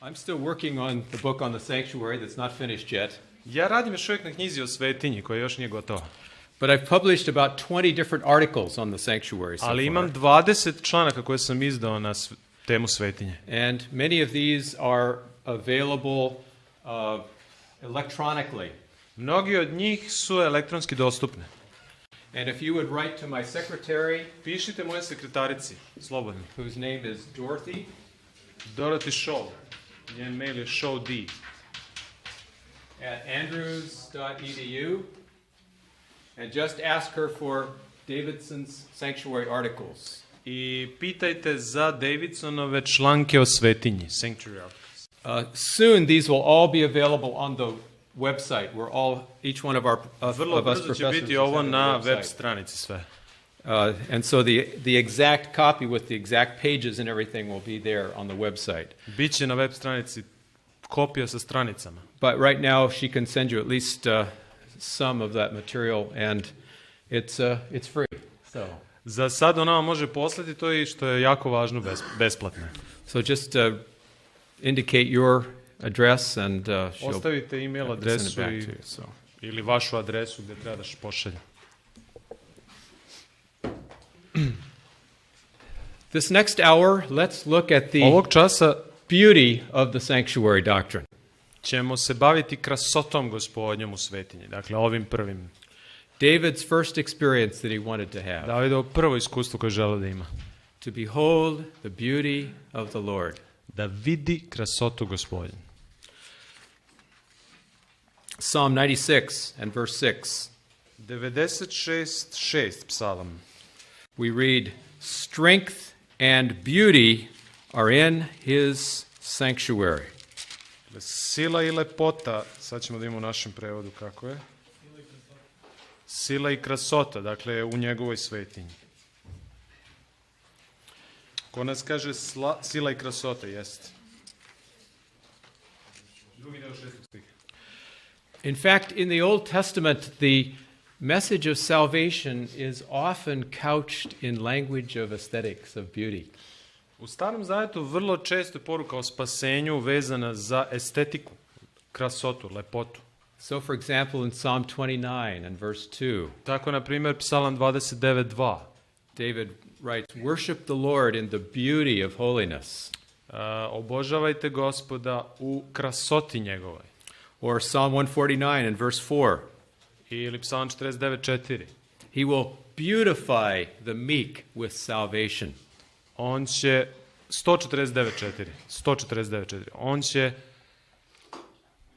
I'm still working on the book on the sanctuary that's not finished yet. Ja radim još uvijek na knjizi o svetinji koja još nije gotova. But I've published about 20 different articles on the sanctuary so Ali far. imam 20 članaka koje sam izdao na temu svetinje. And many of these are available electronically. Mnogi od njih su elektronski dostupne. And if you would write to my secretary, Pišite moje sekretarici, slobodno. whose name is Dorothy Shaw. Njen mail je showd. at andrews.edu, and just ask her for Davidson's sanctuary articles. I pitajte za Davidsonove članke o svetinji, Sanctuary Articles. Soon these will all be available on the website. Each one of Vrlo us brzo će professors biti has ovo had a na website. web stranici sve. And so the exact copy with the exact pages and everything will be there on the website. Biće na web stranici kopija sa stranicama. But right now she can send you at least some of that material, and it's free. So Za sad ona vam može poslati to i što je jako važno besplatno. so just indicate your address and she'll Ostavite email send it adresu back to you. So. ili vašu adresu gdje treba da pošalje. This next hour, let's look at the Ovog časa beauty of the sanctuary doctrine. ćemo se baviti krasotom Gospodnjom u svetinji. Dakle, ovim prvim. David's first experience that he wanted to have. Davidovo prvo iskustvo koje žele da ima. To behold the beauty of the Lord. Da vidi krasotu Gospodnju. Psalm 96 and verse 6. 96:6 psalam. We read, "Strength and beauty are in his sanctuary." Sila i lepota, sad ćemo da imamo u našem prevodu kako je. Sila i krasota, dakle u njegovoj svetinji. Ko nas kaže sila i krasota, jeste. Drugi deo 6. stiha. In fact, in the Old Testament, the message of salvation is often couched in language of aesthetics, of beauty. U Starom Zavetu vrlo često je poruka o spasenju vezana za estetiku, krasotu, lepotu. So, for example, in Psalm 29 and verse 2, Tako, na primjer, Psalam 29:2. David writes, "Worship the Lord in the beauty of holiness." Obožavajte Gospoda u krasoti njegovoj. Or Psalm 149 and verse 4, Ili Psalam 49:4. "He will beautify the meek with salvation." On će 149:4. On će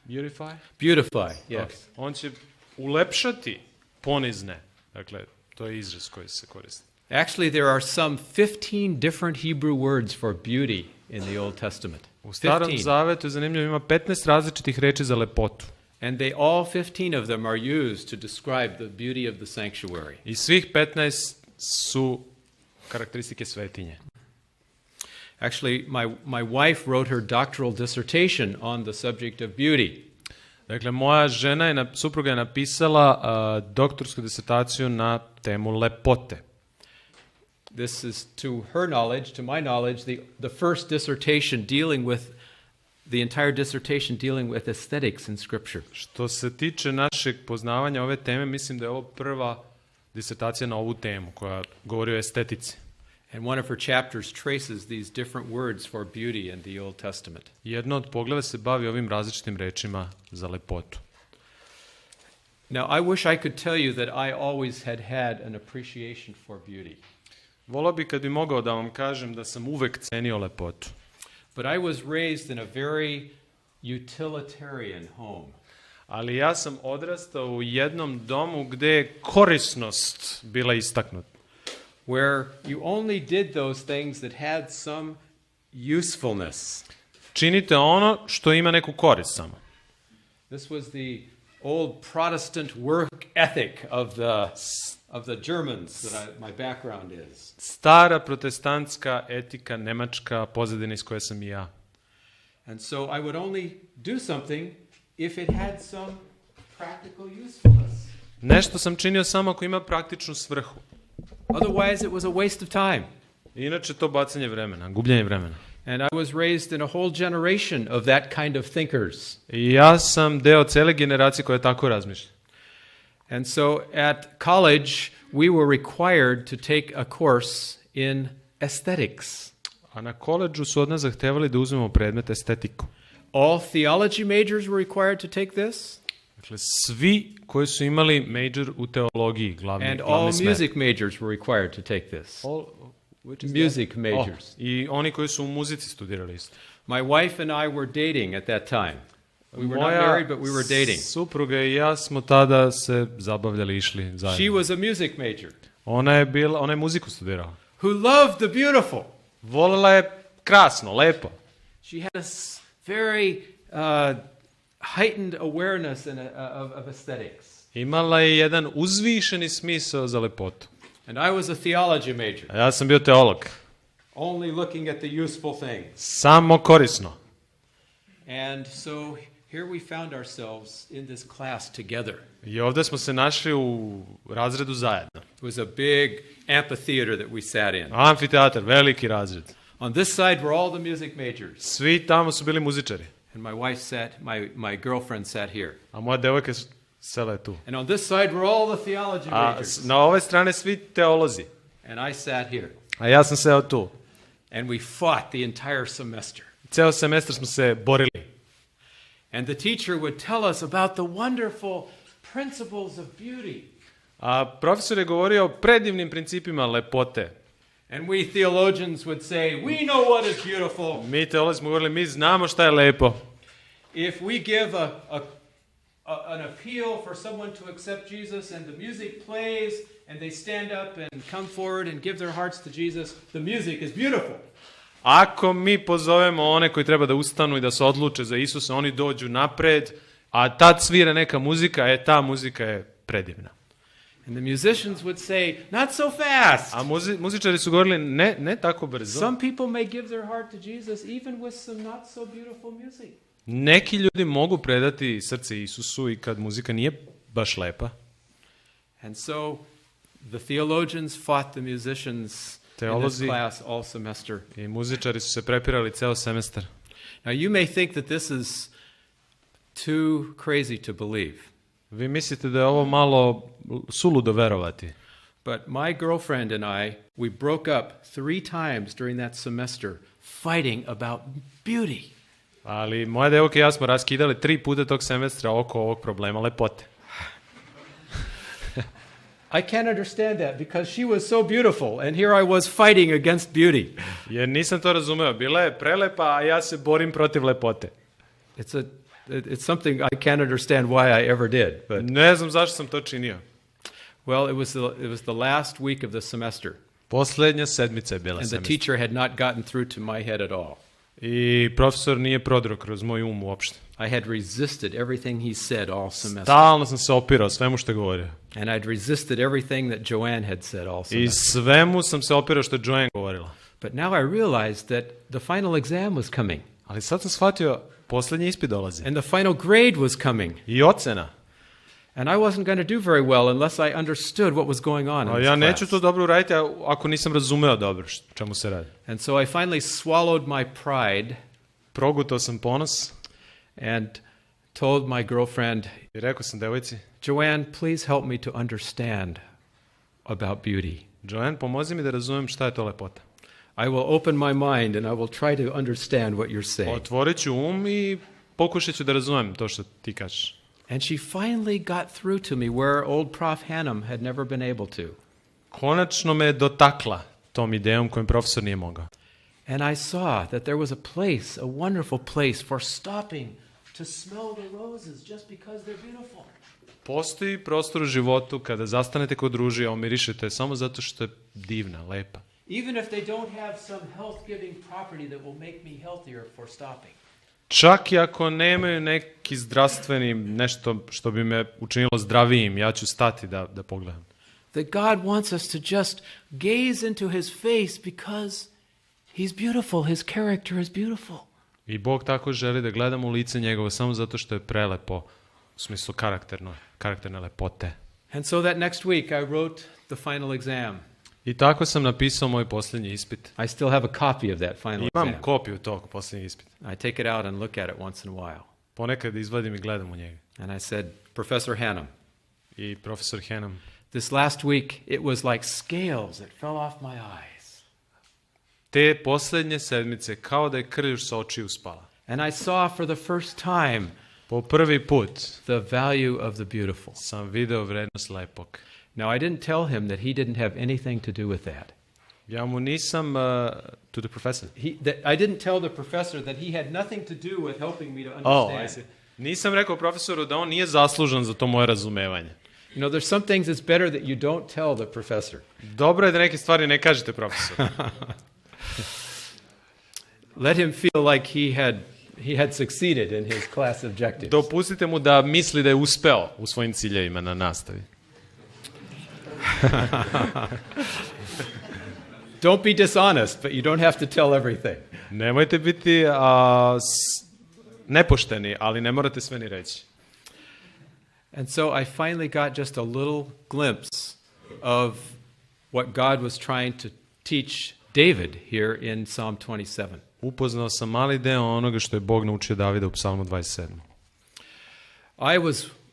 Beautify, yes. Okay. On će ulepšati ponizne. Dakle, to je izraz koji se koristi. Actually, there are some 15 different Hebrew words for beauty in the Old Testament. U Starom 15. Zavetu je zanimljivo, ima 15 različitih reči za lepotu. And all 15 of them are used to describe the beauty of the sanctuary. I svih 15 su karakteristike svetinje. Actually, my wife wrote her doctoral dissertation on the subject of beauty. Dakle, moja žena supruga je napisala doktorsku disertaciju na temu lepote. This is, to her knowledge, to my knowledge, the first dissertation dealing with the entire dissertation dealing with aesthetics in Scripture. Što se tiče našeg poznavanja ove teme, mislim da je ovo prva disertacija na ovu temu koja govori o estetici. And one of her chapters traces these different words for beauty in the Old Testament. Jedno od pogleda se bavi ovim različitim rečima za lepotu. Now, I wish I could tell you that I always had an appreciation for beauty. Volao bi kad bi mogao da vam kažem da sam uvek cenio lepotu. But I was raised in a very utilitarian home. Ali ja sam odrastao u jednom domu gde je korisnost bila istaknuta. Where you only did those things that had some usefulness. Činite ono što ima neku korist samo. This was the old Protestant work ethic of the Germans that my background is. Stara protestantska etika nemačka pozadina iz koje sam i ja. And so I would only do something if it had some practical usefulness. Nešto sam činio samo ako ima praktičnu svrhu. Otherwise it was a waste of time. Inače to bacanje vremena, gubljenje vremena. And I was raised in a whole generation of that kind of thinkers. I ja sam deo cele generacije koja tako razmišlja. And so at college, we were required to take a course in aesthetics. A na koledžu su od nas zahtevali da uzmemo predmet estetiku. All theology majors were required to take this. Dakle, svi koji su imali major u teologiji, And glavni all smer. music majors were required to take this. Music majors. I oni koji su u muzici studirali isto. My wife and I were dating at that time. We were not married, but we were dating. Supruga i ja smo tada se zabavljali, išli She zajedno. was a music major Ona je muziku studirala. who loved the beautiful. Volela je krasno, lepo. She had a very heightened awareness of aesthetics. Imala je jedan uzvišeni smisao za lepotu. And I was a theology major, A ja sam bio teolog. only looking at the useful things. Samo korisno. And so here we found ourselves in this class together. I ovdje smo se našli u razredu zajedno. It was a big amphitheater that we sat in. Amfiteatar, veliki razred. On this side were all the music majors. Svi tamo su bili muzičari. And my wife sat, my girlfriend sat here. A moja devojka sela je tu. And on this side were all the theology A majors. na ove strane svi teolozi. And I sat here. A ja sam seo tu. And we fought the entire semester. Ceo semestar smo se borili. And the teacher would tell us about the wonderful principles of beauty. A profesor je govorio o predivnim principima lepote. And we theologians would say, we know what is beautiful. Mi teolozi smo govorili, mi znamo šta je lepo. If we give an appeal for someone to accept Jesus and the music plays and they stand up and come forward and give their hearts to Jesus, the music is beautiful. Ako mi pozovemo one koji treba da ustanu i da se odluče za Isusa, oni dođu napred, a tad svira neka muzika, ta muzika je predivna. And the musicians would say, not so fast. A muzičari su govorili, ne tako brzo. Some people may give their heart to Jesus even with some not so beautiful music. Neki ljudi mogu predati srce Isusu i kad muzika nije baš lepa. And so the theologians fought the musicians in this class all semester. I muzičari su se prepirali ceo semestar. Now you may think that this is too crazy to believe. Vi mislite da je ovo malo suludo verovati. But my girlfriend and I, we broke up 3 times during that semester fighting about beauty. Ali moja devojka i ja smo raskidali 3 puta tog semestra oko ovog problema lepote. I can't understand that because she was so beautiful and here I was fighting against beauty. Jer nisam to razumeo. Bila je prelepa, a ja se borim protiv lepote. It's something I can't understand why I ever did. But Ne znam zašto sam to činio. well, it was the last week of the semester. Poslednja sedmica je bila And the semestra. teacher had not gotten through to my head at all. I profesor nije prodro kroz moj um uopšte. I had resisted everything he said all semester. Stalno sam se opirao svemu što je govorio. And I'd resisted everything that Joanne had said all I semester. svemu sam se opirao što je Joanne govorila. But now I realized that the final exam was coming. Ali sad sam shvatio, poslednji ispit dolazi. And the final grade was coming. I ocena. And I wasn't going to do very well unless I understood what was going on in A this ja class. neću to dobro uraditi ako nisam razumeo dobro čemu se radi. And so I finally swallowed my pride Progutao sam ponos and told my girlfriend, i rekao sam devojci, Joanne, please help me to understand about beauty. Joanne, pomozi mi da razumem šta je to lepota. I will open my mind and I will try to understand what you're saying. Otvorit ću um i pokušat ću da razumem to što ti kažeš. And she finally got through to me where old Prof. Hannum had never been able to. Konačno me je dotakla tom idejom kojim profesor nije mogao. And I saw that there was a place, a wonderful place for stopping to smell the roses just because they're beautiful. Postoji prostor u životu kada zastanete kod ruže, a omirišete samo zato što je divna, lepa. Even if they don't have some health-giving property that will make me healthier for stopping. Čak i ako nemaju neki zdravstveni nešto što bi me učinilo zdravijim, ja ću stati da pogledam. That God wants us to just gaze into his face because he's beautiful, his character is beautiful. I Bog tako želi da gledamo u lice njegovo samo zato što je prelepo, u smislu karakterne lepote. And so that next week I wrote the final exam. I tako sam napisao moj posljednji ispit. I still have a copy of that final Imam exam. kopiju tog posljednjeg ispita. I take it out and look at it once in a while. Ponekad izvadim i gledam u njega. And I said, Professor Hannum, I profesor Hannum, this last week it was like scales that fell off my eyes. te posljednje sedmice kao da je krv sa očiju spala. And I saw for the first time Po prvi put the value of the beautiful. sam video vrednost lepog. Now, I didn't tell him that he didn't have anything to do with that. Ja mu nisam, to the professor. I didn't tell the professor that he had nothing to do with helping me to Oh, understand. I see. Nisam rekao profesoru da on nije zaslužan za to moje razumevanje. You know, there's some things it's better that you don't tell the professor. Dobro je da neke stvari ne kažete profesoru. Let him feel like he had succeeded in his class objectives. Dopustite mu da misli da je uspeo u svojim ciljevima na nastavi. Don't be dishonest, but you don't have to tell everything. Nemojte biti nepošteni, ali ne morate sve ni reći. And so I finally got just a little glimpse of what God was trying to teach David here in Psalm 27. Upoznao sam mali deo onoga što je Bog naučio Davida u Psalmu 27.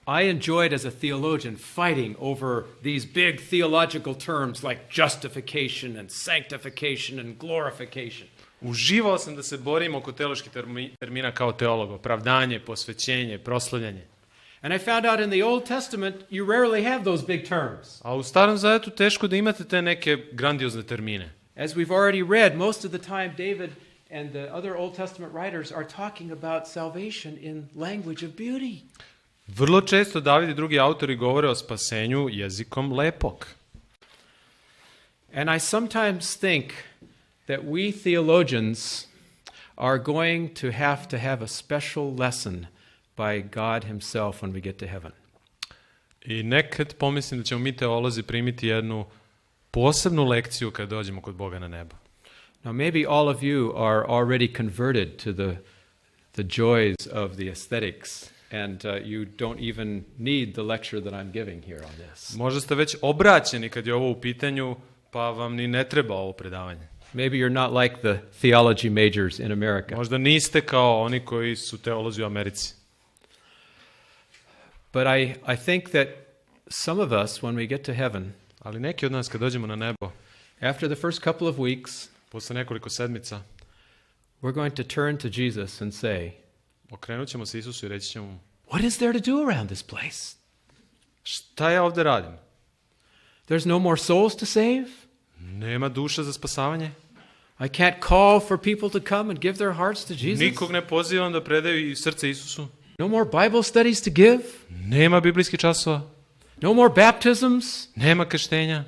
I enjoyed as a theologian fighting over these big theological terms like justification and sanctification and glorification. Uživao sam da se borim oko teoloških termina kao teolog, opravdanje, posvećenje, proslavljanje. And I found out in the Old Testament you rarely have those big terms. A u Starom Zavetu teško da imate te neke grandiozne termine. As we've already read, most of the time David and the other Old Testament writers are talking about salvation in language of beauty. Vrlo često David i drugi autori govore o spasenju jezikom lepog. And I sometimes think that we theologians are going to have a special lesson by God himself when we get to heaven. I nekad pomislim da ćemo mi teolozi primiti jednu posebnu lekciju kad dođemo kod Boga na nebo. Now maybe all of you are already converted to the joys of the aesthetics, and you don't even need the lecture that I'm giving here on this. Možda ste već obraćeni kad je ovo u pitanju, pa vam ni ne treba ovo predavanje. Maybe you're not like the theology majors in America. Možda niste kao oni koji su teolozi u Americi. But I think that some of us, when we get to heaven, Ali neki od nas kad dođemo na nebo, after the first couple of weeks, posle nekoliko sedmica, we're going to turn to Jesus and say, okrenut ćemo se Isusu i reći ćemo mu, what is there to do around this place? šta ja ovde radim? There's no more souls to save? Nema duša za spasavanje? I can't call for people to come and give their hearts to Jesus? Nikog ne pozivam da predaju i srce Isusu? No more Bible studies to give? Nema biblijskih časova? No more baptisms? Nema krštenja?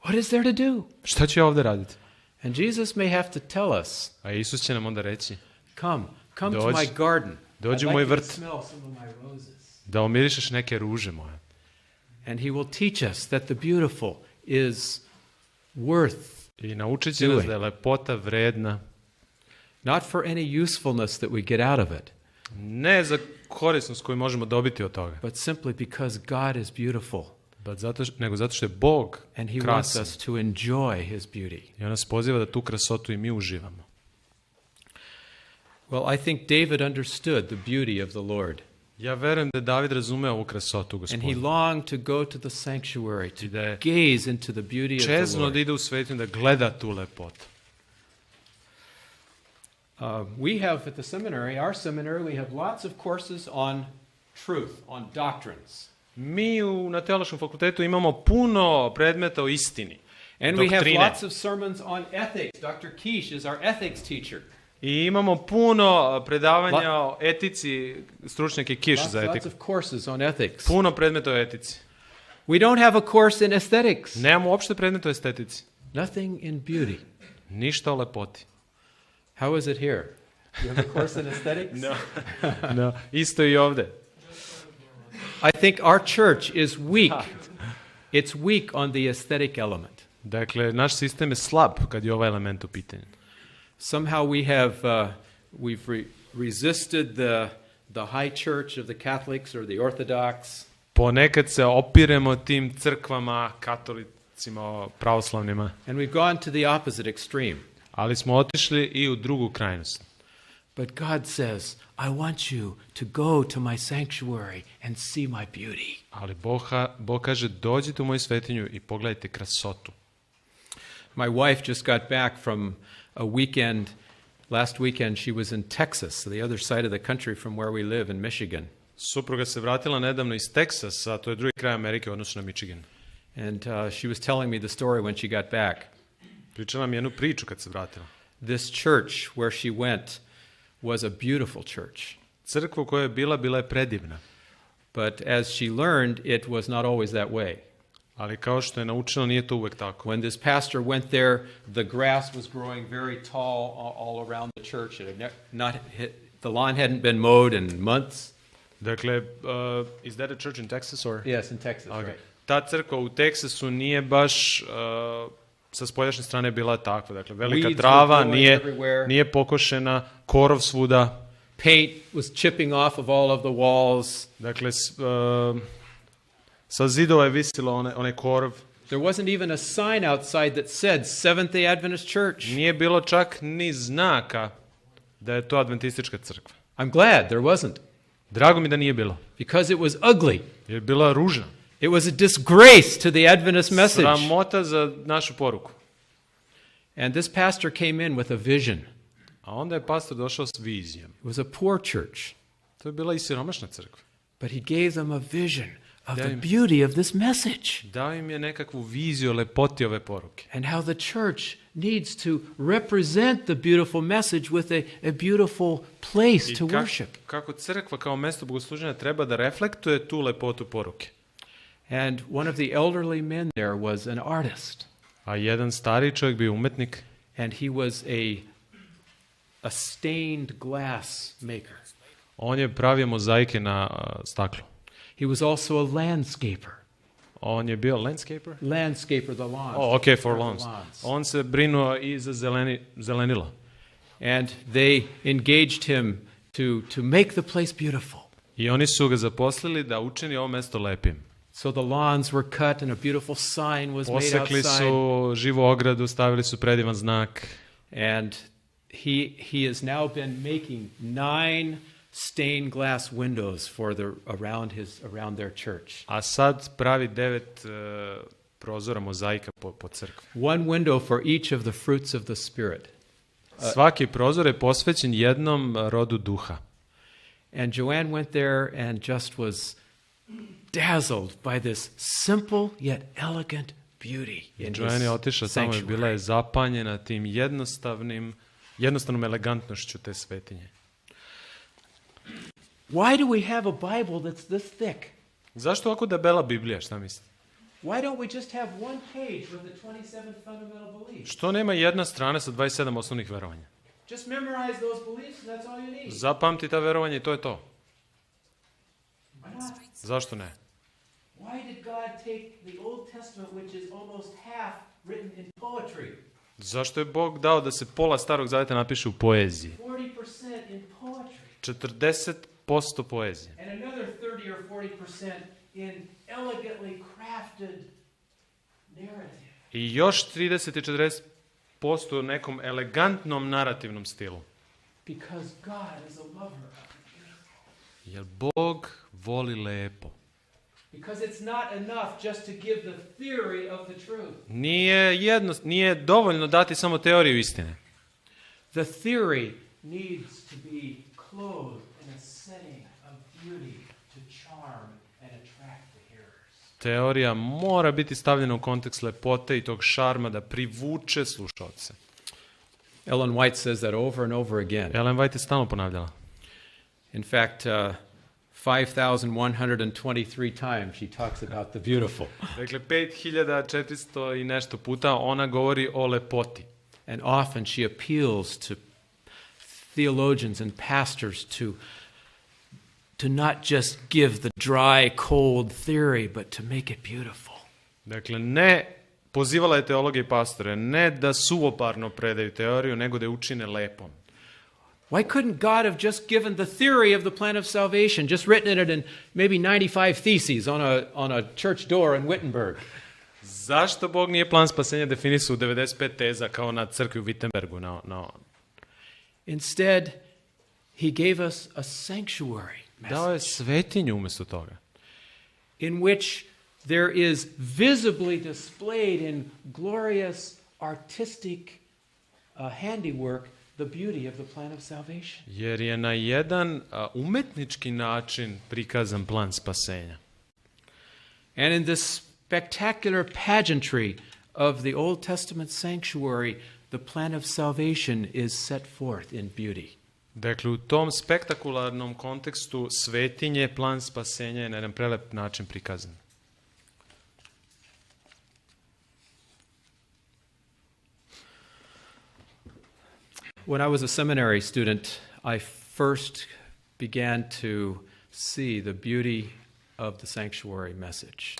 What is there to do? Šta ću ja ovde raditi? And Jesus may have to tell us, A Isus će nam onda reći, come to Dođi. my garden. Dođi I'd u moj like you to vrt. smell some of my roses. da omirišeš neke ruže moje. And he will teach us that the beautiful is worth I naučit će nas da je lepota vredna, not for any usefulness that we get out of it, ne za korisnost koju možemo dobiti od toga, but simply because God is beautiful nego zato što je Bog and he wants krasan. us to enjoy his beauty. I on nas poziva da tu krasotu i mi uživamo. Well, I think David understood the beauty of the Lord. Ja verujem da je David razumeo ovu krasotu And he Gospodina. longed to go to the sanctuary, to I da je gaze into the beauty of the čezno Lord. da ide u svetinju, da gleda tu lepotu. We have at the seminary, our seminary, we have lots of courses on truth, on doctrines. Mi na teološkom fakultetu imamo puno predmeta o istini. And we have Doktrine. lots of sermons on ethics. Dr. Kish is our ethics teacher. I imamo puno predavanja o etici, stručnjak je Kiš za Lots etiku. of courses on ethics. Puno predmeta o etici. We don't have a course in aesthetics. Nemamo uopšte predmeta o estetici. Nothing in beauty. Ništa o lepoti. How is it here? You have a course in aesthetics? No. Isto i ovde. I think our church is weak. It's weak on the aesthetic element. Dakle, naš sistem je slab kad je ovaj element u pitanju. Somehow we have resisted the high church of the Catholics or the Orthodox. Ponekad se opiremo tim crkvama, recimo pravoslavnima. And we've gone to the opposite extreme. Ali smo otišli i u drugu krajnost. But God says, I want you to go to my sanctuary and see my beauty. Ali Bog kaže, dođite u moju svetinju i pogledajte krasotu. My wife just got back from a weekend. Last weekend she was in Texas, the other side of the country from where we live in Michigan. Supruga se vratila nedavno iz Teksasa, to je drugi kraj Amerike u odnosu na Michigan. And she was telling me the story when she got back. Pričala mi jednu priču kad se vratila. This church where she went was a beautiful church. Crkva u kojoj je bila je predivna. But as she learned, it was not always that way. Ali kao što je naučila, nije to uvek tako. When this pastor went there, the grass was growing very tall all around the church. The lawn hadn't been mowed in months. Dakle, is that a church in Texas or? Yes, in Texas, Okay. right. Ta crkva u Teksasu nije baš sa spoljašnje strane bila takva. Dakle, velika Weeds trava, were growing everywhere. nije pokošena, korov svuda. Paint was chipping off of all of the walls. Dakle, sa zidova je visilo onaj korov. There wasn't even a sign outside that said Seventh-day Adventist Church. Nije bilo čak ni znaka da je to adventistička crkva. I'm glad there wasn't. Drago mi da nije bilo. Because it was ugly. Jer je bila ružna. It was a disgrace to the Adventist message. Sramota za našu poruku. And this pastor came in with a vision. A onda je pastor došao s vizijom. It was a poor church. To je bila i siromašna crkva. But he gave them a vision of the beauty of this message. Dao im je nekakvu viziju o lepoti ove poruke. And how the church needs to represent the beautiful message with a beautiful place to worship. Kako crkva kao mesto bogosluženja treba da reflektuje tu lepotu poruke. And one of the elderly men there was an artist. A jedan stari čovjek bio umetnik. And he was a stained glass maker. On je pravio mozaike na staklu. He was also a landscaper. On je bio landscaper? Landscaper, the lawns. Oh, okay, for lawns. On se brinuo i za zelenilo. And they engaged him to make the place beautiful. I oni su ga zaposlili da učini ovo mesto lepim. So the lawns were cut and a beautiful sign was made outside. Posekli su živu ogradu, stavili su predivan znak. And he has now been making 9 stained glass windows for around their church. A sad pravi 9 prozora mozaika po crkvi. One window for each of the fruits of the Spirit. Svaki prozor je posvećen jednom rodu duha. And Joanne went there and just was dazzled by this simple yet elegant beauty in Joanne je otišla tamo i bila je sanctuary. zapanjena tim jednostavnom elegantnošću te svetinje. Why do we have a Bible that's this thick? Zašto ovako debela Biblija, šta mislite? Why don't we just have one page with the 27 fundamental beliefs? Što nema jedna strana sa 27 osnovnih verovanja? Just memorize those beliefs and that's all you need. Zapamti ta verovanja i to je to. Why not? Zašto ne? Why did God take the Old Testament, which is almost half written in poetry? Zašto je Bog dao da se pola Starog Zaveta napiše u poeziji? 40% in poetry. 40% poezije. And another 30 or 40% in elegantly crafted narrative. I još 30 i 40% u nekom elegantnom narativnom stilu. Because God is a lover of the beautiful. Jer Bog voli lepo. Because it's not enough just to give the theory of the truth. Nije dovoljno dati samo teoriju istine. The theory needs to be clothed in a setting of beauty to charm and attract the hearers. Teorija mora biti stavljena u kontekst lepote i tog šarma da privuče slušaoce. Ellen White says that over and over again. Ellen White je stalno ponavljala. In fact, 5,123 times she talks about the beautiful. Dakle, 5400 i nešto puta ona govori o lepoti. And often she appeals to theologians and pastors to not just give the dry, cold theory, but to make it beautiful. Dakle, ne pozivala je teologe i pastore, ne da suvoparno predaju teoriju, nego da je učine lepom. Why couldn't God have just given the theory of the plan of salvation, just written it in maybe 95 theses on a church door in Wittenberg? Zašto Bog nije plan spasenja definisao u 95 teza kao na crkvi u Wittenbergu? Instead, he gave us a sanctuary Dao je message svetinju umjesto toga. in which there is visibly displayed in glorious artistic handiwork the beauty of the plan of salvation. Jer je na jedan umetnički način prikazan plan spasenja. And in this spectacular pageantry of the Old Testament sanctuary, the plan of salvation is set forth in beauty. Dakle, u tom spektakularnom kontekstu svetinje, plan spasenja je na jedan prelep način prikazan. When I was a seminary student, I first began to see the beauty of the sanctuary message.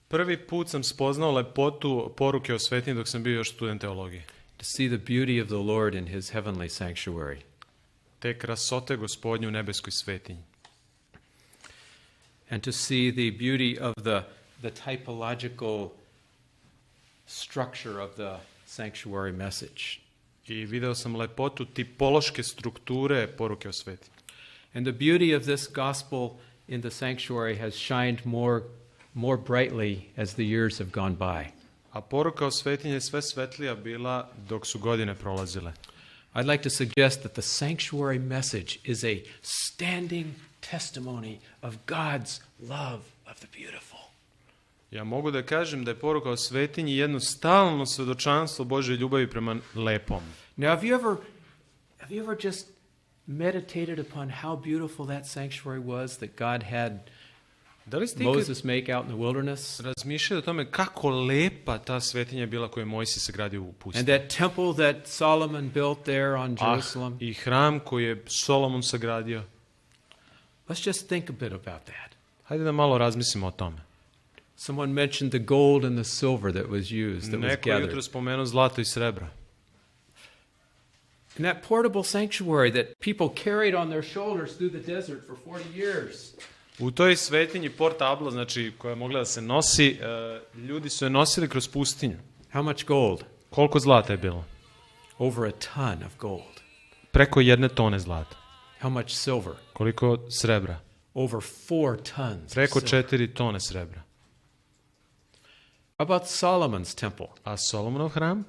Prvi put sam spoznao lepotu poruke o svetinji dok sam bio još student teologije. To see the beauty of the Lord in his heavenly sanctuary. Te krasote Gospodnje u nebeskoj svetinji. And to see the beauty of the typological structure of the sanctuary message. I video sam lepotu tipološke strukture poruke o svetinji. And the beauty of this gospel in the sanctuary has shined more brightly as the years have gone by. A poruka o svetinji je sve svetlija bila dok su godine prolazile. I'd like to suggest that the sanctuary message is a standing testimony of God's love of the beautiful. Ja mogu da kažem da je poruka o svetinji jedno stalno svedočanstvo Božje ljubavi prema lepom. Now, have you ever just meditated upon how beautiful that sanctuary was that God had Da li ste ikad Moses make out in the wilderness? razmišljali o tome kako lepa ta svetinja bila koju je Mojsije sagradio u And pustinji? that temple that Solomon built there on Jerusalem? I hram koji je Solomon sagradio. Let's just think a bit about that. Hajde da malo razmislimo o tome. Someone mentioned the gold and the silver that was used, that was Neko je jutro gathered. spomenuo zlato i srebra. In that portable sanctuary that people carried on their shoulders through the desert for 40 years. U toj svetinji portabla, znači koja je mogla da se nosi, ljudi su je nosili kroz pustinju. How much gold? Koliko zlata je bilo? Over a ton of gold. Preko 1 tone zlata. How much silver? Koliko srebra? Over 4 tons. of Preko silver. 4 tone srebra. How about Solomon's temple? A Solomonov hram?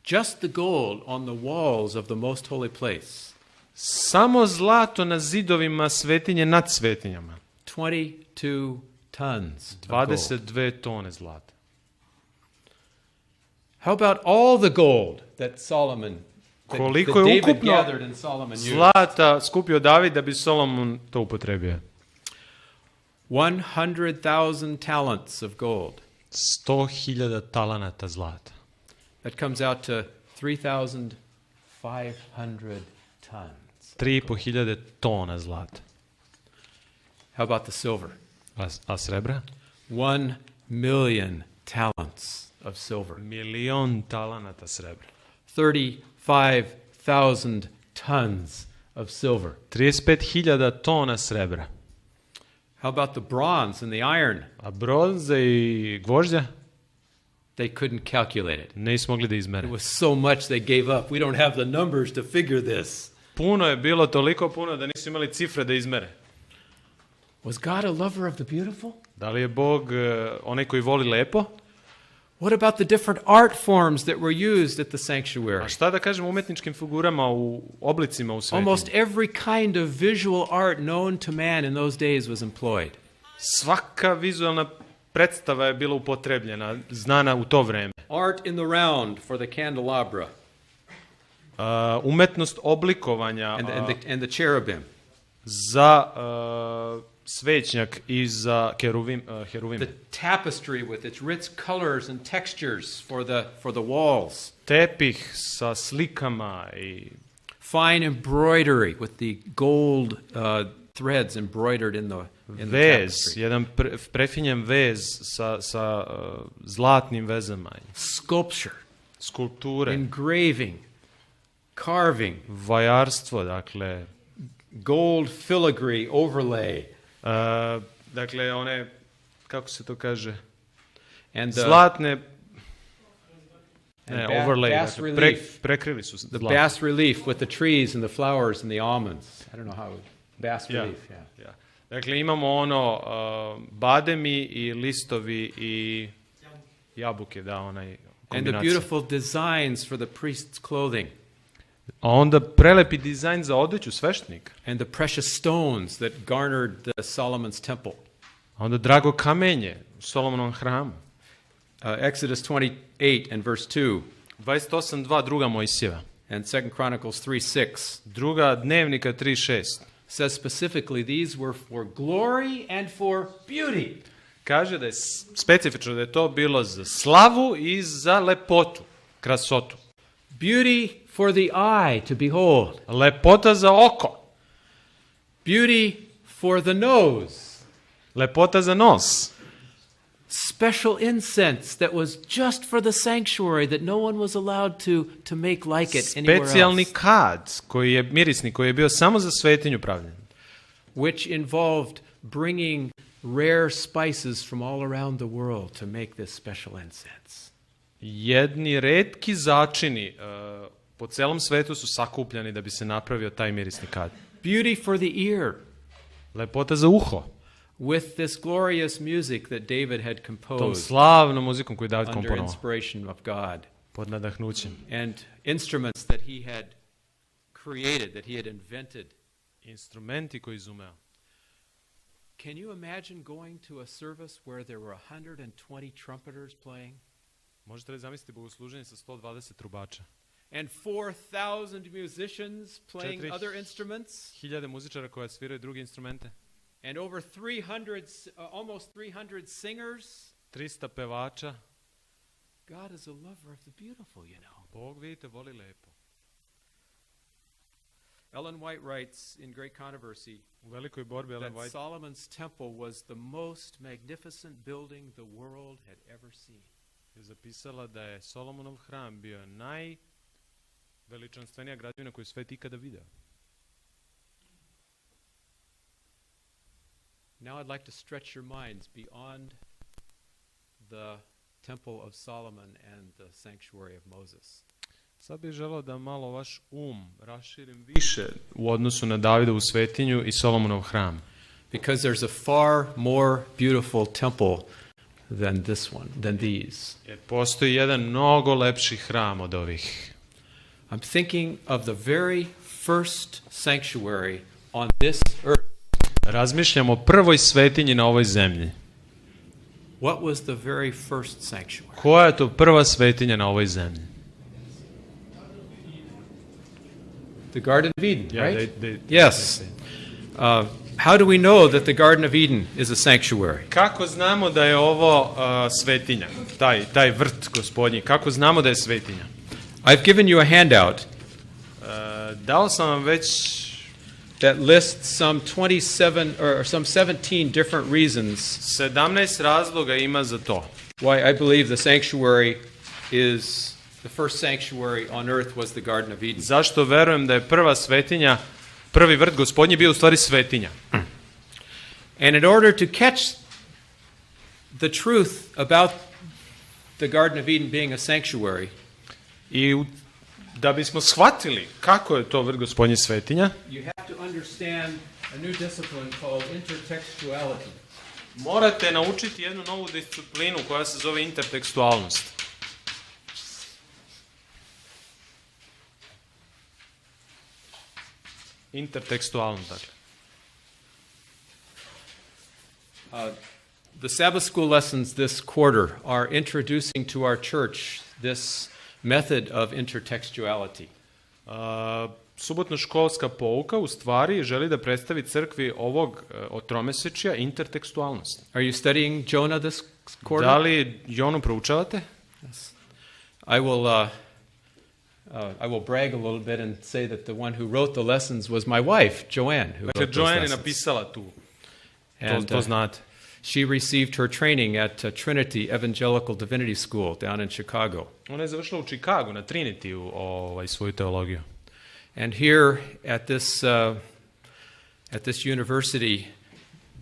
Just the gold on the walls of the most holy place. Samo zlato na zidovima svetinje nad svetinjama. 22 tons of gold. 22 tone zlata. How about all the gold that Koliko that je David ukupno gathered and Solomon used? zlata skupio David da bi Solomon to upotrebio? 100,000 talents of gold. 100.000 talanata zlata. That comes out to 3,500 tons. 3.500 tona zlata. How about the silver? A srebra? 1 million talents of silver. 1.000.000 talanata srebra. 35,000 tons of silver. 35.000 tona srebra. How about the bronze and the iron? A bronze i gvožđa They couldn't calculate it. nisu mogli da izmere. It was so much they gave up. We don't have the numbers to figure this. Puno je bilo, toliko puno da nisu imali cifre da izmere. Was God a lover of the beautiful? Da li je Bog onaj koji voli lepo? What about the different art forms that were used at the sanctuary? A šta da kažem o umetničkim figurama, u oblicima u svetinji? Almost every kind of visual art known to man in those days was employed. Svaka vizualna predstava je bila upotrebljena, znana u to vreme. Art in the round for the candelabra Umetnost oblikovanja and the cherubim. za svećnjak i za heruvime. The tapestry with its rich colors and textures for the walls. Tepih sa slikama i Fine embroidery with the gold threads embroidered in the vez, tapestry. jedan prefinjen vez sa zlatnim vezama. Sculpture, Skulpture, engraving, carving, vajarstvo, dakle, gold filigree overlay. dakle one, kako se to kaže, And zlatne and overlay, bas dakle, relief. prekrili su The zlatom. bas relief with the trees and the flowers and the almonds. I don't know how bas Ja, relief. Yeah. ja. Dakle, imamo ono bademi i listovi i jabuke, da, onaj And the kombinacija. beautiful designs for the priest's clothing. A onda prelepi dizajn za odeću sveštenika. And the precious stones that garnered Solomon's temple. A onda drago kamenje u Solomonovom hramu. Exodus 28 and verse 2. 28.2, druga Mojsijeva. And 2 Chronicles 3:6. Druga Dnevnika 3.6. Says specifically these were for glory and for beauty. Kaže da je specifično da je to bilo za slavu i za lepotu, krasotu. Beauty for the eye to behold. Lepota za oko. Beauty for the nose. Lepota za nos. Special incense that was just for the sanctuary that no one was allowed to make like it anywhere Specijalni else. kad, koji je mirisni, koji je bio samo za svetinju pravljen. Which involved bringing rare spices from all around the world to make this special incense. Jedni retki začini po celom svetu su sakupljani da bi se napravio taj mirisni kad. Beauty for the ear. Lepota za uho. With this glorious music that David had Tom composed slavnom muzikom koju je David under komponovao. inspiration of God. Pod nadahnućem. And instruments that he had created, that he had invented. Instrumenti koji izumeo. Can you imagine going to a service where there were 120 trumpeters playing? Možete li zamisliti bogosluženje sa 120 trubača? And 4,000 musicians playing other instruments? 1000 muzičara koja sviraju druge instrumente? And over 300, almost 300 singers? 300 pevača? God is a lover of the beautiful, you know. Bog, vidite, voli lepo. Ellen White writes in Great Controversy U velikoj borbi Ellen that White Solomon's temple was the most magnificent building the world had ever seen. je zapisala da je Solomonov hram bio najveličanstvenija građevina koju je svet ikada video. Now I'd like to stretch your minds beyond the temple of Solomon and the sanctuary of Moses. Sad bih želeo da malo vaš raširim više u odnosu na Davidovu svetinju i Solomonov hram. Because there's a far more beautiful temple than this one, than these. Jer postoji jedan mnogo lepši hram od ovih. I'm thinking of the very first sanctuary on this earth. Razmišljam o prvoj svetinji na ovoj zemlji. What was the very first sanctuary? Koja je to prva svetinja na ovoj zemlji? The Garden of Eden, Yeah, right? they- Yes. How do we know that the Garden of Eden is a sanctuary? Kako znamo da je ovo svetinja? Taj vrt gospodnji, kako znamo da je svetinja? I've given you a handout Dao sam vam već that lists some 27 or some 17 different reasons 17 razloga ima za to. why I believe the sanctuary is the first sanctuary on earth was the Garden of Eden. Zašto verujem da je prva svetinja, prvi vrt gospodnji bio u stvari svetinja? And in order to catch the truth about the Garden of Eden being a sanctuary, I da bismo shvatili kako je to vrt gospodnji svetinja, you have to understand a new discipline called intertextuality. morate naučiti jednu novu disciplinu koja se zove intertekstualnost. Intertekstualnost, dakle. The Sabbath school lessons this quarter are introducing to our church this method of intertextuality. Subotno-školska pouka u stvari želi da predstavi crkvi ovog tromesečja intertekstualnost. Are you studying Jonah this quarter? Da li Jonu proučavate? I will brag a little bit and say that the one who wrote the lessons was my wife, Joanne, who Dakle, wrote those Joanne je lessons. napisala tu. And, To znate. she received her training at Trinity Evangelical Divinity School down in Chicago. Ona je završila u Čikagu, na Trinity, svoju teologiju. And here at this university,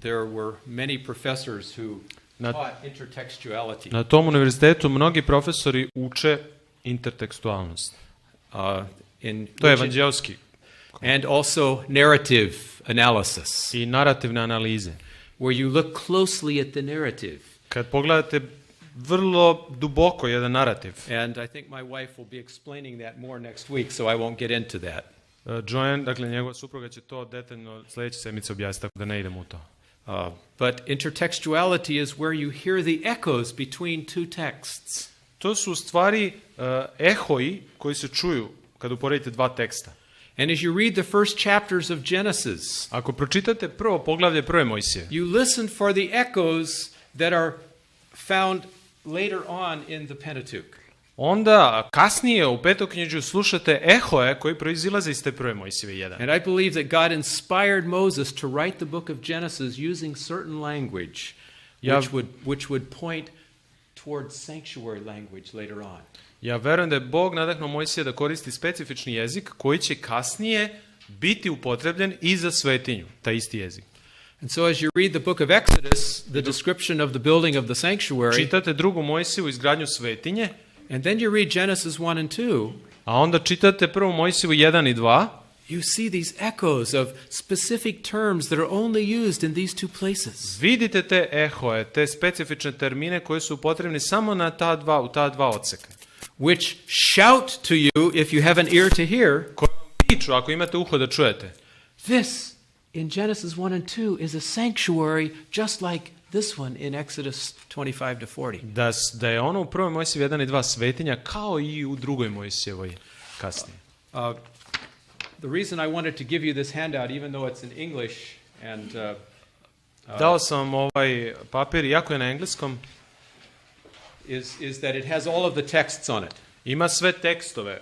there were many professors who taught intertextuality. Na tom univerzitetu mnogi profesori uče intertekstualnost. To je evanđelski. And also narrative analysis. I narativne analize. Where you look closely at the narrative. Kad pogledate vrlo duboko jedan narativ. And I think my wife will be explaining that more next week, so I won't get into that. Joanne, dakle njegova supruga će to detaljno sljedeće sedmice objasniti, tako da ne idemo u to. But intertextuality is where you hear the echoes between two texts. To su u stvari ehoji koji se čuju kad uporedite dva teksta. And as you read the first chapters of Genesis, ako pročitate prvo poglavlje prve Mojsije, you listen for the echoes that are found later on in the Pentateuch. Onda kasnije u Petoknjižju slušate ehoje koji proizilaze iz te prve Mojsijeve 1. And I believe that God inspired Moses to write the book of Genesis using certain language which would point towards sanctuary language later on. Ja verujem da je Bog nadahnuo Mojsija da koristi specifični jezik koji će kasnije biti upotrebljen i za svetinju, taj isti jezik. And so as you read the book of Exodus, the description of the building of the sanctuary, čitate drugu Mojsiju, izgradnju svetinje, and then you read Genesis 1 and 2, a onda čitate prvu Mojsiju 1 i 2, you see these echoes of specific terms that are only used in these two places. Vidite te ehoje, te specifične termine koji su potrebni samo na u ta dva odseka. Which shout to you if you have an ear to hear. Koji piču ako imate uho da čujete. This in Genesis 1 and 2 is a sanctuary just like this one in Exodus 25 to 40. Da je ono u prvoj Mojsijevi 1 i 2 svetinja kao i u drugoj Mojsijevoj kasnije. The reason I wanted to give you this handout, even though it's in English and dao sam ovaj papir, iako je na engleskom, is that it has all of the texts on it. Ima sve tekstove.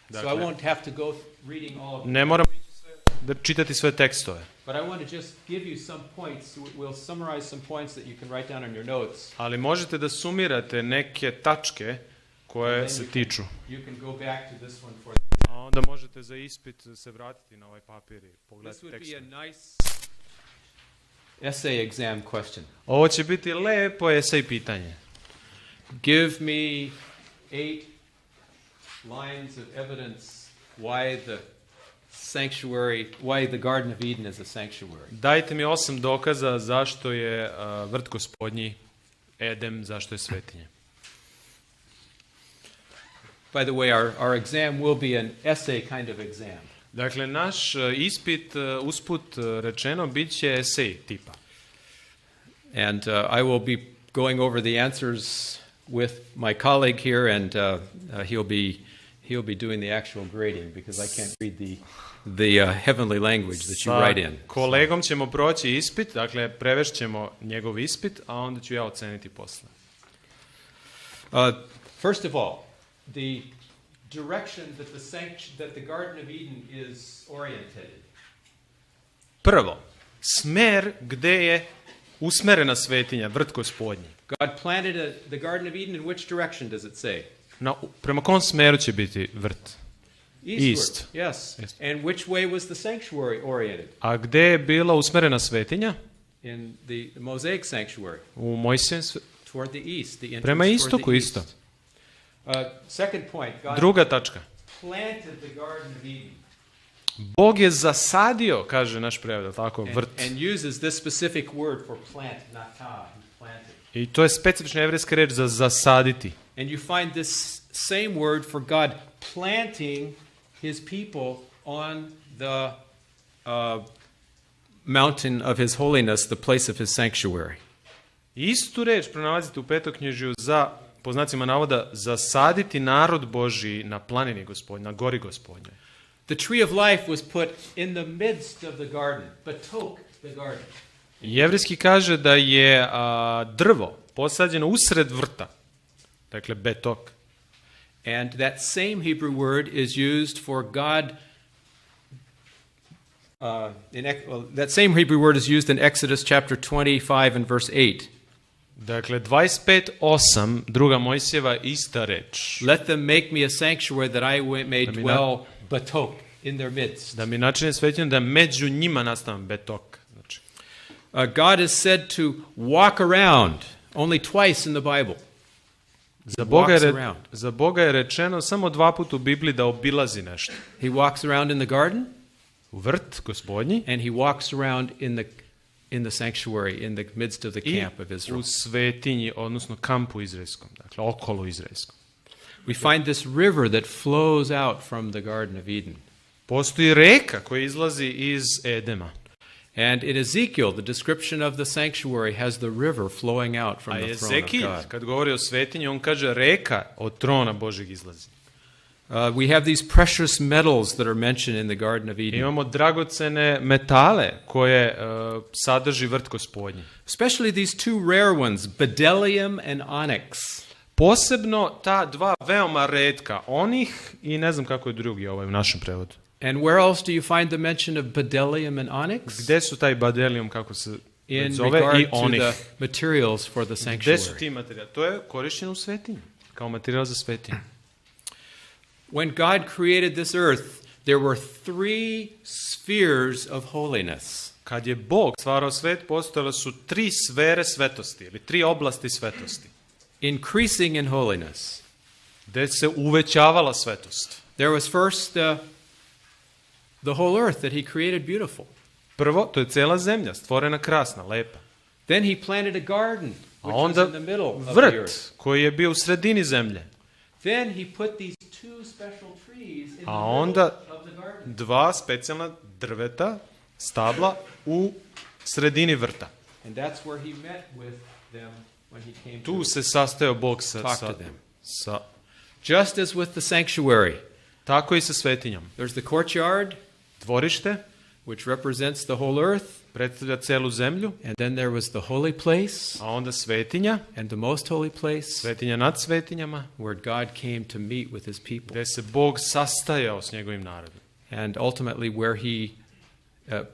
Dakle, so I won't have to go reading all of them. Ne moram da čitati sve tekstove. But I want to just give you some points. We'll summarize some points that you can write down on your notes. Ali možete da sumirate neke tačke koje se tiču. You can go back to this one for a onda možete za ispit se vratiti na ovaj papir i pogledati tekst. This would be a nice essay exam question. Ovo će biti lepo esej pitanje. Give me 8 lines of evidence why the Garden of Eden is a sanctuary. Dajte mi 8 dokaza zašto je vrt Gospodnji Edem, zašto je svetinje. By the way, our exam will be an essay kind of exam. Dakle, naš ispit, usput rečeno, bit će esej tipa. And I will be going over the answers with my colleague here, and he'll be doing the actual grading because I can't read the heavenly language that you write in. Kolegom ćemo proći ispit, dakle prevešćemo njegov ispit, a onda ću ja oceniti posle. First of all, the direction that the Garden of Eden is oriented. Prvo, smer gde je usmerena svetinja, vrt Gospodnji. God planted the Garden of Eden in which direction does it say? Prema kom smeru će biti vrt? East. Yes. And which way was the sanctuary oriented? A gde je bila usmerena svetinja? In the Mosaic sanctuary. U Mojsijevom toward the east, the entrance prema istoku isto. Second point, God druga tačka. Planted the Garden of Eden. Bog je zasadio, kaže naš prevod, tako, vrt. And uses this specific word for plant, natah, planted. I to je specifična jevrejska reč za zasaditi. And you find this same word for God planting his people on the mountain of his holiness, the place of his sanctuary. Istu reč pronalazite u Petoknjižju za, po znacima navoda, zasaditi narod Božji na planini Gospodnjoj, na gori Gospodnjoj. The tree of life was put in the midst of the garden, betok the garden. Jevrejski kaže da je drvo posađeno usred vrta, dakle betok. And that same Hebrew word is used for God. That same Hebrew word is used in Exodus chapter 25 and verse 8. Dakle, 25:8, druga Mojsijeva, ista reč. Let them make me a sanctuary that I may dwell betok in their midst. Da mi načine svetinju da među njima nastavam betok. Znači. God is said to walk around. Only twice in the Bible. Za Boga je rečeno samo 2 puta u Bibliji da obilazi nešto. He walks around in the garden. U vrt gospodnji. And he walks around in the sanctuary, in the midst of the camp of Israel. U svetinji, odnosno kampu izraelskom, dakle okolo izraelskom. We find this river that flows out from the Garden of Eden. Postoji reka koja izlazi iz Edema. And in Ezekiel, the description of the sanctuary has the river flowing out from the throne of God. Kad govori o svetinji, on kaže reka od trona Božjeg izlazi. We have these precious metals that are mentioned in the Garden of Eden. Imamo dragocene metale koje sadrži vrt gospodnji. Especially these 2 rare ones, bdellium and onyx. Posebno ta 2 veoma retka, onih i ne znam kako je drugi u našem prevodu. And where else do you find the mention of bdellium and onyx? Gde su taj badelijum, kako se in zove, regard i onih? To the materials for the sanctuary. Gde su ti materijali? To je korišćeno u svetinji, kao materijal za svetinju. When God created this earth, there were 3 spheres of holiness. Kad je Bog stvarao svet, postojale su 3 sfere svetosti, ili 3 oblasti svetosti. Increasing in holiness. Gde se uvećavala svetost. There was first the whole earth that he created beautiful. Prvo, to je cela zemlja, stvorena krasna, lepa. Then he planted a garden, A which onda was in the middle of the earth. vrt koji je bio u sredini zemlje. Then he put these 2 special trees in the A middle onda of the garden. 2 specijalna drveta, stabla u sredini vrta. And that's where he met with them when he came Tu to se sastajao Bog talk to them. sa Just as with the sanctuary. tako i sa svetinjom. There's the courtyard, Dvorište, which represents the whole earth, predstavlja celu zemlju, and then there was the holy place, a onda svetinja, and the most holy place, svetinja nad svetinjama, where God came to meet with his people, gde se Bog sastajao s njegovim narodom. and ultimately where he,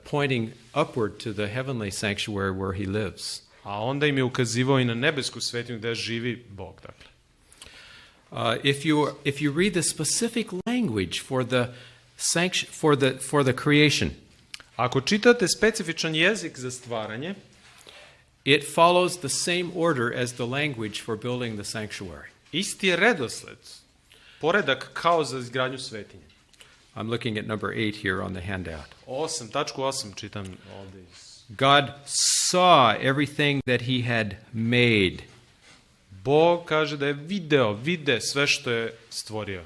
pointing upward to the heavenly sanctuary where he lives. A onda im je ukazivao i na nebesku svetinju gde živi Bog, dakle. If you read the specific language for the creation, Ako čitate specifičan jezik za stvaranje, it follows the same order as the language for building the sanctuary. isti je redosled, poredak kao za izgradnju svetinje. I'm looking at number 8 here on the handout. 8 čitam ovdje. God saw everything that he had made. Bog kaže da je vide sve što je stvorio.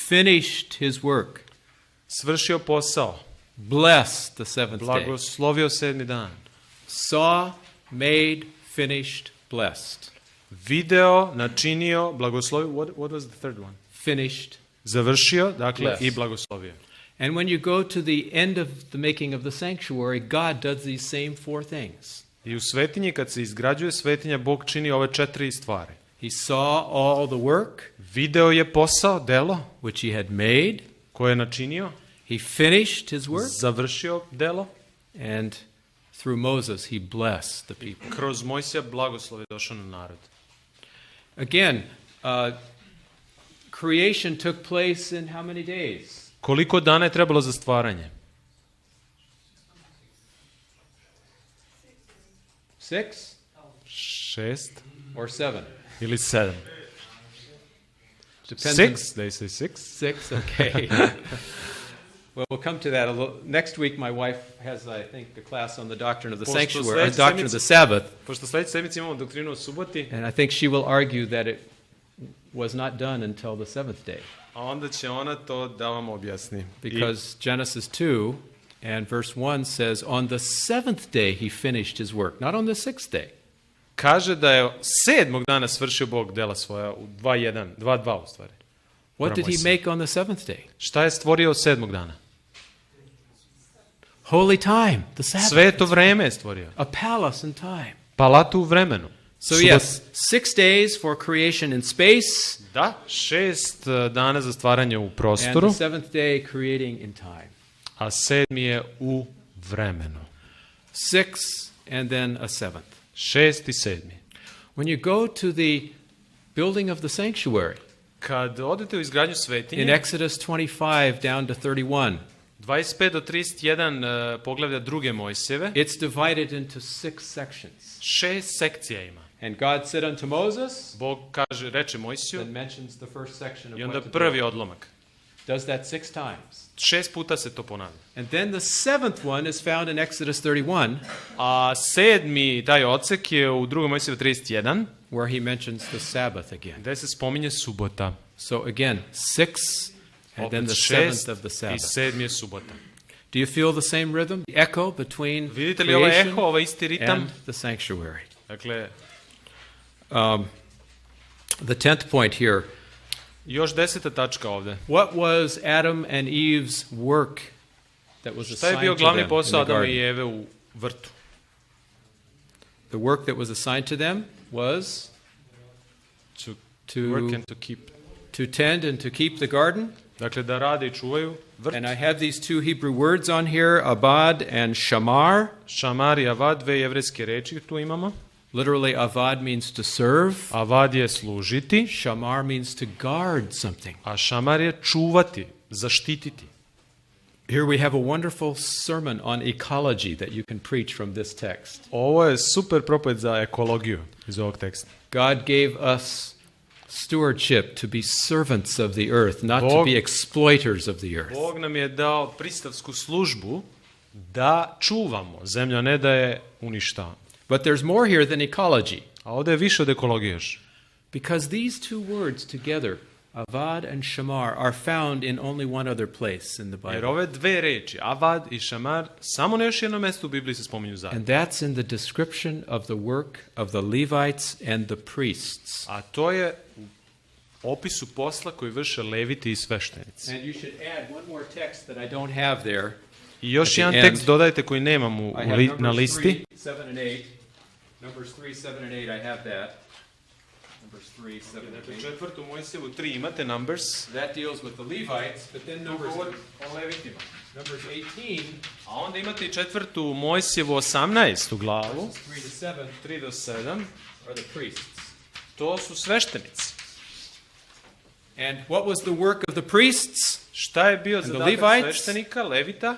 Finished his work. Svršio posao. Blessed the 7th day. Blagoslovio 7. dan. Saw, made, finished, blessed. Video, načinio, blagoslovio. What was the third one? Finished. Završio, dakle, Blessed. i blagoslovio. And when you go to the end of the making of the sanctuary, God does these same 4 things. I u svetinji, kad se izgrađuje svetinja, Bog čini ove 4 stvari. He saw all the work, Video je posao, delo, which he had made. koje je načinio. He finished his work. Završio delo. And through Moses, he blessed the people. Kroz Mojsija blagoslov je došao na narod. Again, creation took place in how many days? Koliko dana je trebalo za stvaranje? 6 6 or 7? ili 7? Depends 6, they say 6. 6, okay. Well, we'll come to that a little. Next week, my wife has, I think, a class on the doctrine of the sanctuary, doctrine of the Sabbath. Pošto sljedeće sedmice imamo doktrinu o suboti, And I think she will argue that it was not done until the 7th day. a onda će ona to da vam objasni. Because Genesis 2 and verse 1 says, on the 7th day he finished his work, not on the 6th day. Kaže da je 7. dana svršio Bog dela svoja u 2.2 u stvari. What did he make on the 7th day? Šta je stvorio 7. dana? Holy time, the Sabbath. Sveto vreme je stvorio. A palace in time. Palatu u vremenu. So yes, 6 days for creation in space. Da, 6 dana za stvaranje u And prostoru, the 7th day creating in time. a 7. je u vremenu. 6 and then a 7th. 6. i 7. When you go to the building of the sanctuary, Kad odete u izgradnju in svetinje, Exodus 25 down to 31, 25 do 31 poglavlja druge Mojsijeve. It's divided into 6 sections. 6 sekcija ima. And God said unto Moses, Bog reče Mojsiju then mentions the first section of i onda what to prvi do. odlomak. Does that 6 times. 6 puta se to ponavlja. And then the 7th one is found in Exodus 31, A 7. taj odsek je u 2. Mojsijeve 31, where he mentions the Sabbath again. gde se spominje subota. So again, 6 and then Opet the 6 7th of the i Sabbath. 7. je subota. Do you feel the same rhythm? The echo between Vidite li ovaj creation eho, ovaj isti ritam? and the sanctuary. Dakle, The 10th point here. još 10. tačka ovde. What was Adam and Eve's work that was Šta je assigned bio to glavni them posao in the Adama i garden? Eve u vrtu? The work that was assigned to them was To to work and to keep. to tend and to keep the garden. Dakle, da rade i čuvaju vrt. And I have these 2 Hebrew words on here, abad and shamar. Šamar i avad, 2 jevrejske reči tu imamo. Literally, avad means to serve. Avad je služiti, Shamar means to guard something. a šamar je čuvati, zaštititi. Here we have a wonderful sermon on ecology that you can preach from this text. Ovo je super propoved za ekologiju iz ovog teksta. God gave us stewardship to be servants of the earth, not to Bog- be exploiters of the earth. Bog nam je dao pristavsku službu da čuvamo zemlju, a ne da je uništavamo. But there's more here than ecology, A ovdje je više od ekologije još. because these 2 words together, avad and shamar, are found in only one other place in the Jer Bible. ove 2 reči, avad i šamar, samo na još jednom mjestu u Bibliji se spominju zajedno. And that's in the description of the work of the Levites and the priests. A to je u opisu posla koji vrše leviti i sveštenici. And you should add one more text that I don't have there. I još At the jedan end, tekst dodajte koji nemam I have na Numbers listi. 3, 7 and 8. Numbers 3, 7 and 8, I have that. Numbers 3, 7 and 8. Četvrtu Mojsijevu 3 imate Numbers. That deals with the Levites, but then Numbers o levitima. 18, A onda imate i četvrtu Mojsijevu 18. glavu. verses 3 to 7, 3 do 7. are the priests. To su sveštenici. And what was the work of the priests? Šta je bio the zadatak Levites? sveštenika, levita?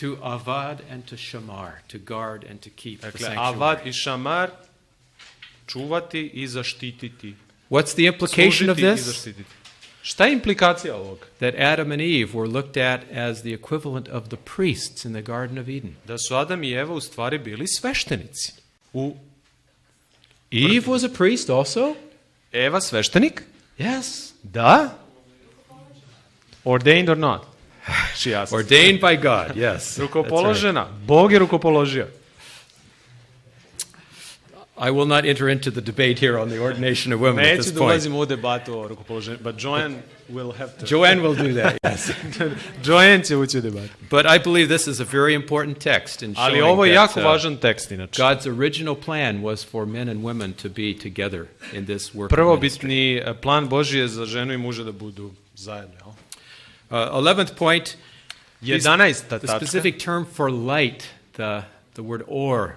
To avad and to shamar, to guard and to keep the Dakle, sanctuary. avad i šamar, čuvati i zaštititi. What's the implication of Služiti i this? zaštititi. Šta je implikacija ovog? That Adam and Eve were looked at as the equivalent of the priests in the Garden of Eden. Da su Adam i Eva u stvari bili sveštenici. Eve was a priest also? Eva sveštenik? Yes. Da. Ordained or not? She asked. Ordained by God, yes. Rukopoložena. Bog je rukopoložio. I will not enter into the debate here on the ordination of women at Neću this da point. ulazim u debatu o rukopoloženju, but Joanne will have to. Joanne will do that, yes. Joanne će ući u debatu. But I believe this is a very important text in Ali showing ovo je that jako važan tekst, inače. God's original plan was for men and women to be together in this work. of ministry. Prvobitni plan Božji je za ženu i muža da budu zajedno. Jel? 11th point, 11. the tačka. specific term for light, the word or,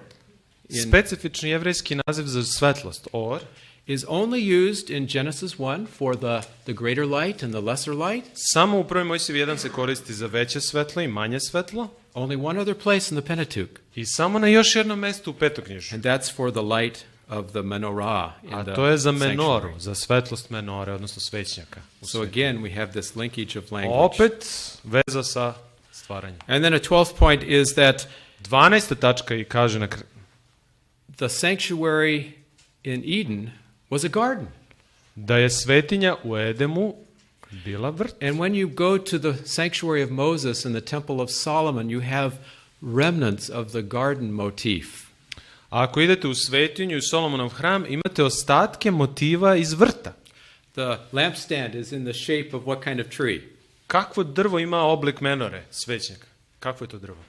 Specifični jevrejski naziv za svetlost, or, is only used in Genesis 1 for the greater light and the lesser light. samo u 1. Mojsijevi 1 se koristi za veće svetlo i manje svetlo. Only one other place in the Pentateuch, I samo na još jednom mestu u Petoknjižju. and that's for the light of the menorah in A the to je za sanctuary. menoru, za svetlost menore, odnosno svećnjaka. So again, we have this linkage of language. Opet veza sa stvaranjem. And then a 12th point is that 12. tačka i kaže na kraju. the sanctuary in Eden was a garden. Da je svetinja u Edemu bila vrt. And when you go to the sanctuary of Moses and the temple of Solomon, you have remnants of the garden motif. A ako idete u svetinju i Solomonov hram, imate ostatke motiva iz vrta. The lampstand is in the shape of what kind of tree? Kakvo drvo ima oblik menore, svećnjaka? Kakvo je to drvo?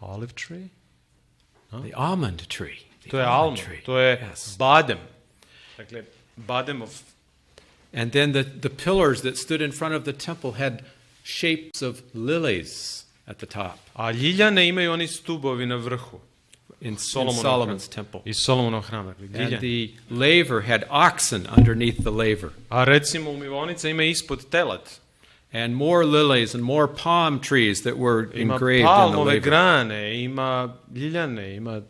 Olive tree? The almond tree. The To je almond almond, tree. to je Yes. badem. Dakle, bademov. And then the pillars that stood in front of the temple had shapes of lilies at the top A ljiljane imaju oni stubovi na vrhu. in Solomonov Solomon's hram. temple. Iz Solomonov hrama. And Ljiljane. the laver had oxen underneath the laver. A recimo umivonica ima ispod telat. And more lilies and more palm trees that were Ima engraved in the palmove laver. grane, ima ljiljane, ima...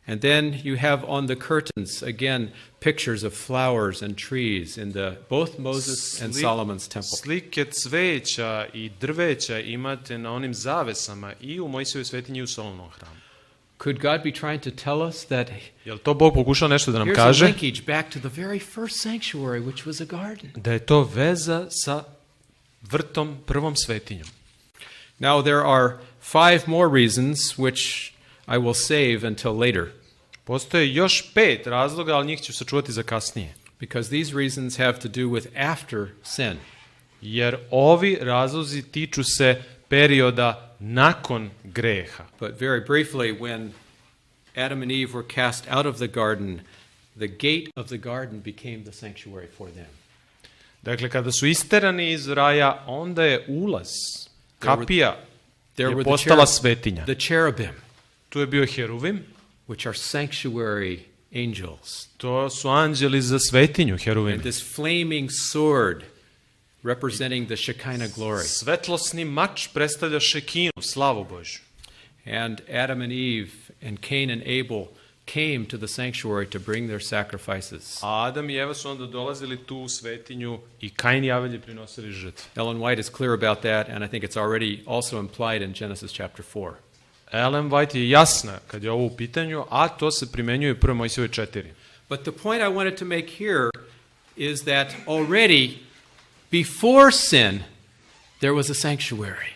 And then you have on the curtains, again, pictures of flowers and trees in both Moses and Solomon's temple. Slike cveća i drveća imate na onim zavesama i u Mojsijevoj svetinji i u Solomonovom hramu. Could God be trying to tell us that Jel to Bog pokušao nešto da nam here's a kaže? linkage back to the very first sanctuary, which was a garden? Da je to veza sa vrtom, prvom svetinjom. Now there are 5 more reasons which I will save until later, Postoje još 5 razloga, ali njih ću sačuvati za kasnije. because these reasons have to do with after sin. Jer ovi razlozi tiču se perioda nakon greha. But very briefly, when Adam and Eve were cast out of the garden, the gate of the garden became the sanctuary for them. Dakle, kada su isterani iz raja, onda je ulaz, kapija, There je were postala svetinja. the cherubim, Tu je bio heruvim, which are sanctuary angels, to su anđeli za svetinju, and heruvimi. this flaming sword representing the Shekinah glory. Svetlosni mač predstavlja šekinu, slavu Božju. And Adam and Eve and Cain and Abel came to the sanctuary to bring their sacrifices. A Adam i Eva su onda dolazili tu u svetinju i Kain i Avelj je prinosili žrtve. Ellen White is clear about that, and I think it's already also implied in Genesis chapter 4. Ellen White je jasna kad je ovo u pitanju, a to se primenjuje u 1. Mojsijevoj 4. But the point I wanted to make here is that already before sin, there was a sanctuary.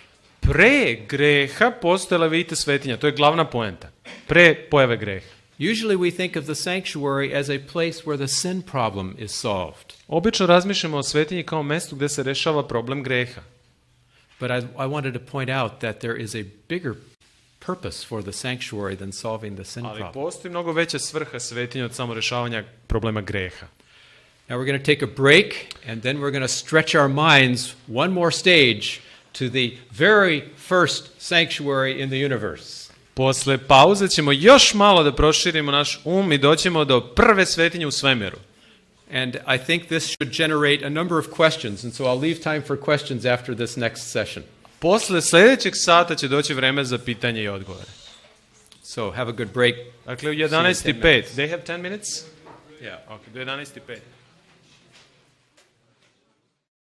Pre greha postojala, vidite, svetinja. To je glavna poenta. Pre pojave greha. Usually we think of the sanctuary as a place where the sin problem is solved. Obično razmišljamo o svetinji kao mestu gde se rešava problem greha. But I wanted to point out that there is a bigger purpose for the sanctuary than solving the sin Ali problem. postoji mnogo veća svrha svetinje od samo rešavanja problema greha. Now we're going to take a break, and then we're going to stretch our minds one more stage to the very first sanctuary in the universe. Posle pauze ćemo još malo da proširimo naš i doćemo do prve svetinje u svemiru. And I think this should generate a number of questions, and so I'll leave time for questions after this next session. Posle sledećeg sata će doći vreme za pitanje i odgovore. So have a good break. Dakle, u 11:05. They have 10 minutes? Yeah. Okay, do 11:05.